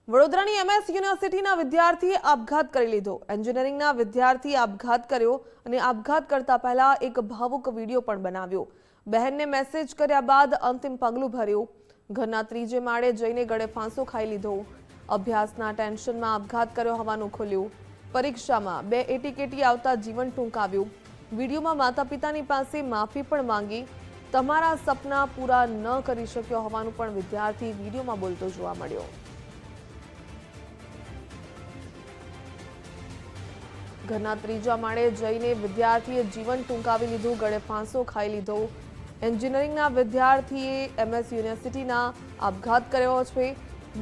વડોદરાની એમએસ યુનિવર્સિટીના વિદ્યાર્થીએ આપઘાત કરી લીધો। એન્જિનિયરિંગના વિદ્યાર્થીએ આપઘાત કર્યો અને આપઘાત કરતા પહેલા એક ભાવુક વિડીયો પણ બનાવ્યો। બહેનને મેસેજ કર્યા બાદ અંતિમ પગલું ભર્યું। ઘરના ત્રીજે માળે જઈને ગળે ફાંસો ખાઈ લીધો। અભ્યાસના ટેન્શનમાં આપઘાત કર્યો હોવાનું ખુલ્યું। પરીક્ષામાં 2 એટીકેટી આવતા જીવન ટૂંકાવ્યું। વિડીયોમાં માતા-પિતાની પાસે માફી પણ માંગી। તમારા સપના પૂરા ન કરી શક્યો હોવાનું પણ વિદ્યાર્થી વિડીયોમાં બોલતો જોવા મળ્યો। ઘરના ત્રીજા માળે જઈને વિદ્યાર્થીએ જીવન ટૂંકાવી લીધું। ગળે ફાંસો ખાઈ લીધો। એન્જિનિયરિંગના વિદ્યાર્થીએ એમએસ યુનિવર્સિટીના આપઘાત કર્યો છે।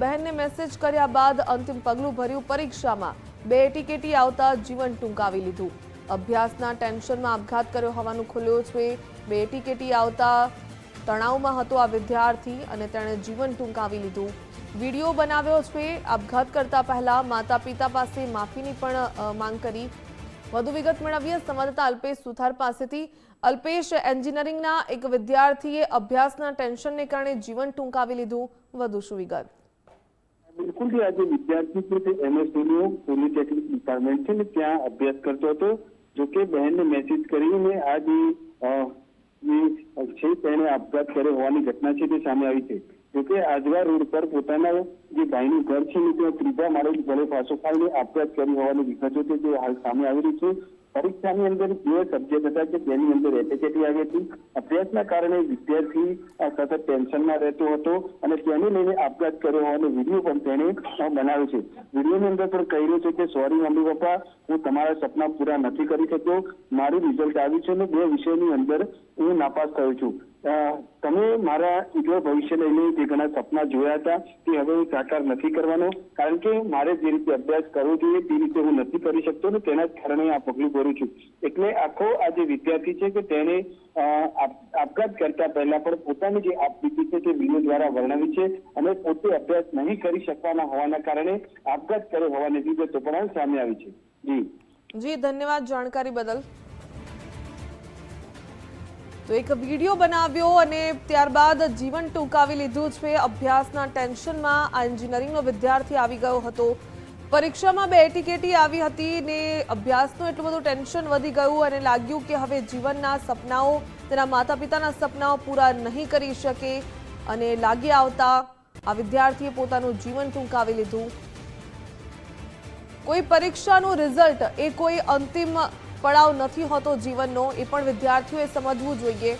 બહેનને મેસેજ કર્યા બાદ અંતિમ પગલું ભર્યું। પરીક્ષામાં 2 એટીકેટી આવતા જીવન ટૂંકાવી લીધું। અભ્યાસના ટેન્શનમાં આપઘાત કર્યો હોવાનું ખુલ્યું છે। 2 એટીકેટી આવતા તણાવમાં હતો આ વિદ્યાર્થી અને તેણે જીવન ટૂંકાવી લીધું। વિડીયો બનાવ્યો છે। આપઘાત કરતા પહેલા માતા-પિતા પાસે માફીની પણ માંગ કરી। વધુ વિગત મેળવીએ સંવાદદાતા અલ્પેશ સુથાર પાસેથી। અલ્પેશ, એન્જિનિયરિંગના એક વિદ્યાર્થીએ અભ્યાસના ટેન્શનને કારણે જીવન ટૂંકાવી લીધું, વધુ શું વિગત? બિલકુલ જે આજે વિદ્યાર્થી છે તે એમએસયુની પોલિટેકનિક ડિપાર્ટમેન્ટ છે ને ત્યાં અભ્યાસ કરતો હતો। જોકે બહેનને મેસેજ કરીને આ જે તેણે આપઘાત કર્યો હોવાની ઘટના છે તે સામે આવી છે। જોકે આજવા રોડ પર પોતાના જે ભાઈનું ઘર છે ને ત્યાં ત્રીજા માળે ગળે ફાંસો ખાઈને આપઘાત કર્યો હોવાની વિગતો છે તે હાલ સામે આવી રહી છે। પરીક્ષાની અંદર જે સબ્જેક્ટ હતા કે તેની અંદર એટીકેટી આવી હતી। અભ્યાસના કારણે વિદ્યાર્થી સતત ટેન્શનમાં રહેતો હતો અને તેને લઈને આપઘાત કર્યો હોવાનો વિડીયો પણ તેણે બનાવ્યો છે। વિડીયોની અંદર પણ કહી રહ્યો છે કે સોરી મમ્મી પપ્પા, હું તમારા સપના પૂરા નથી કરી શક્યો। મારું રિઝલ્ટ આવ્યું છે અને 2 વિષયની અંદર હું નાપાસ થયો છું। તમે મારા ઉજ્જવળ ભવિષ્ય લઈને જે ઘણા સપના જોયા હતા તે હવે હું સાકાર નથી કરવાનો, કારણ કે મારે જે રીતે અભ્યાસ કરવો જોઈએ તે રીતે હું નથી કરી શકતો ને તેના જ કારણે આ પગલું ભરું છું। એટલે આખો આ જે વિદ્યાર્થી છે કે તેને આપઘાત કરતા પહેલા પણ પોતાની જે આપવીતી છે તે વિડીયો દ્વારા વર્ણવી છે અને પોતે અભ્યાસ નહીં કરી શકવાના હોવાના કારણે આપઘાત કર્યો હોવાની વિગતો પણ સામે આવી છે। જી ધન્યવાદ જાણકારી બદલ। તો એક વિડીયો બનાવ્યો અને ત્યારબાદ જીવન ટૂંકાવી લીધું છે। અભ્યાસના ટેન્શનમાં આ એન્જિનિયરિંગનો વિદ્યાર્થી આવી ગયો હતો। પરીક્ષામાં 2 એટીકેટી આવી હતી ને અભ્યાસનું એટલું બધું ટેન્શન વધી ગયું અને લાગ્યું કે હવે જીવનના સપનાઓ, તેના માતા-પિતાના સપનાઓ પૂરા નહીં કરી શકે અને લાગી આવતા આ વિદ્યાર્થીએ પોતાનું જીવન ટૂંકાવી લીધું। કોઈ પરીક્ષાનું રિઝલ્ટ એ કોઈ અંતિમ પડાવ નથી હોતો જીવનનો, એ પણ વિદ્યાર્થીઓએ સમજવું જોઈએ।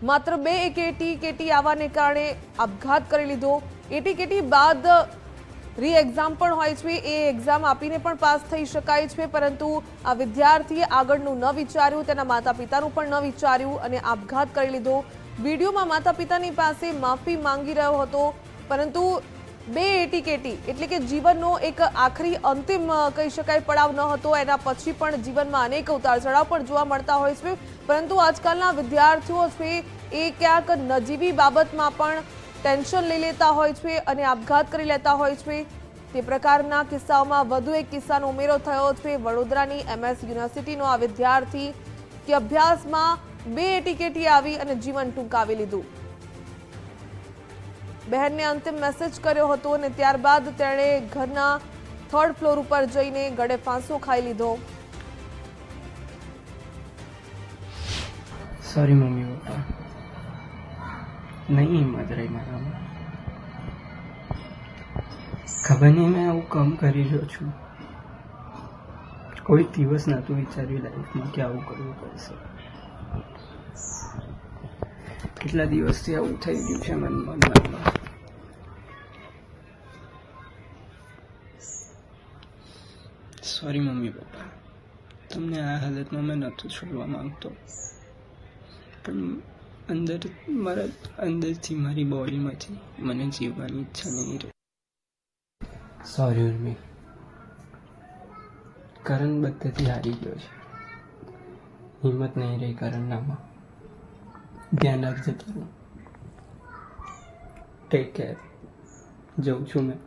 માત્ર 2 એટીકેટી આવવાને કારણે આપઘાત કરી લીધો। એટીકેટી બાદ રી એક્ઝામ પણ હોય છે, એ એક્ઝામ આપીને પણ પાસ થઈ શકાય છે, પરંતુ આ વિદ્યાર્થીએ આગળનું ન વિચાર્યું, તેના માતા-પિતાનું પણ ન વિચાર્યું અને આપઘાત કરી લીધો। વિડીયોમાં માતા-પિતાની પાસે માફી માંગી રહ્યો હતો, પરંતુ 2 એટીકેટી એટલે કે જીવનનો એક આખરી અંતિમ કહી શકાય પડાવ ન હતો। એના પછી પણ જીવનમાં અનેક ઉતાર ચઢાવ પણ જોવા મળતા હોય છે, પરંતુ આજકાલના વિદ્યાર્થીઓ છે એ ક્યાંક નજીવી બાબતમાં પણ ટેન્શન લઈ લેતા હોય છે અને આપઘાત કરી લેતા હોય છે। તે પ્રકારના કિસ્સાઓમાં વધુ એક કિસ્સાનો ઉમેરો થયો છે। વડોદરાની એમએસ યુનિવર્સિટીનો આ વિદ્યાર્થી કે અભ્યાસમાં 2 એટીકેટી આવી અને જીવન ટૂંકાવી લીધું। બહેનને અંતિમ મેસેજ કર્યો હતો અને ત્યારબાદ તેણે ઘરના 3rd ફ્લોર ઉપર જઈને ગળે ફાંસો ખાઈ લીધો। સોરી મમ્મી પપ્પા, નહીં હિંમત રહી મારામાં। ખબર નહીં મેં આવું કામ કરી રહ્યો છું। કોઈ દિવસ નહોતું વિચાર્યું લાઈફમાં કે આવું કરવું પડશે। કેટલા દિવસથી આવું થઈ ગયું છે મનમાં। સોરી મમ્મી પપ્પા, તમને આ હાલતમાં મેં નહોતું છોડવા માંગતો, પણ અંદરથી મારી બોડીમાંથી મને જીવવાની ઈચ્છા નહીં રહી। સોરી ઉર્મી, કરણ બધેથી હારી ગયો છે। હિંમત નહીં રહી કરણનામાં। ધ્યાન રાખજે તારું। Take care. જઉં છું મેં।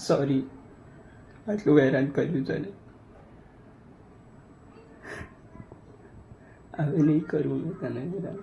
સોરી આટલું હેરાન કર્યું તને। હવે નહીં કરું મેં તને હેરાન।